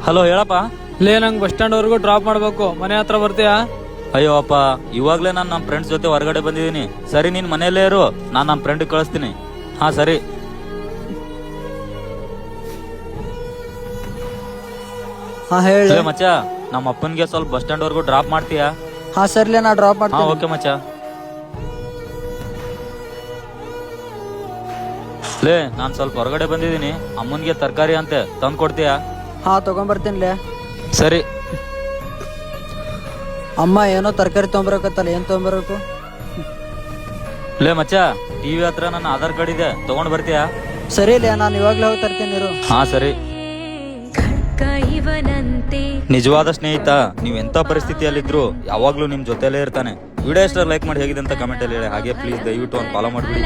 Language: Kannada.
ಹಲೋ ಹೇಳಪ್ಪ. ಲೇ ನಂಗೆ ಬಸ್ ಸ್ಟ್ಯಾಂಡ್ ವರ್ಗು ಡ್ರಾಪ್ ಮಾಡ್ಬೇಕು, ಮನೆ ಹತ್ರ ಬರ್ತೀಯಾ? ಅಯ್ಯೋ ಅಪ್ಪ, ಇವಾಗ್ಲೇ ನಾನು ನಮ್ಮ ಫ್ರೆಂಡ್ಸ್ ಜೊತೆ ಹೊರಗಡೆ ಬಂದಿದ್ದೀನಿ. ಸರಿ, ನೀನ್ ಮನೆಯಲ್ಲೇ ಇರು, ನಾನು ನಮ್ಮ ಫ್ರೆಂಡ್ ಕಳಿಸ್ತೀನಿ. ಹಾ ಸರಿ. ಹಾ ಹೇಳಿ. ಮಚ್ಚ, ನಮ್ಮ ಅಪ್ಪನ್ಗೆ ಸ್ವಲ್ಪ ಬಸ್ ಸ್ಟ್ಯಾಂಡ್ ವರ್ಗು ಡ್ರಾಪ್ ಮಾಡ್ತೀಯಾ? ಹಾ ಸರ್ಲೇ ನಾ ಡ್ರಾಪ್ ಹಾ ಮಾಡ್ತೀನಿ. ಓಕೆ ಮಚ್ಚ. ಲೇ, ನಾನ್ ಸ್ವಲ್ಪ ಹೊರಗಡೆ ಬಂದಿದ್ದೀನಿ, ಅಮ್ಮನ್ಗೆ ತರಕಾರಿ ಅಂತೆ ತಂದು ಕೊಡ್ತೀಯಾ? ಹಾ ತಗೊಂಬರ್ತೀನಿಲೇ. ಸರಿ. ಅಮ್ಮ ಏನೋ ತರಕಾರಿ ತೊಗೊಂಬರಕತ್ತಲ್ಲ, ಏನ್ ತೊಗೊಂಬರ್ಬೇಕು? ಲೇ ಮಚ್ಚ, ಟಿವಿ ಹತ್ರ ನನ್ನ ಆಧಾರ್ ಕಾರ್ಡ್ ಇದೆ, ತಗೊಂಡ್ ಬರ್ತೀಯಾ? ಸರಿ ಲೇ, ನಾನು ಇವಾಗ್ಲೇ ಹೋಗಿ ತರ್ತೀನಿ ಇರು. ಹಾ ಸರಿ. ನಿಜವಾದ ಸ್ನೇಹಿತ ನೀವ್ ಎಂತ ಪರಿಸ್ಥಿತಿಯಲ್ಲಿದ್ರು ಯಾವಾಗ್ಲೂ ನಿಮ್ ಜೊತೆಲೇ ಇರ್ತಾನೆ. ವಿಡಿಯೋ ಇಷ್ಟ ಲೈಕ್ ಮಾಡಿ, ಹೇಗಿದೆ ಅಂತ ಕಮೆಂಟ್ ಅಲ್ಲಿ ಹೇಳಿ. ಹಾಗೆ ಪ್ಲೀಸ್ ದಯವಿಟ್ಟು ಒಂದು ಫಾಲೋ ಮಾಡ್ಬಿಡಿ.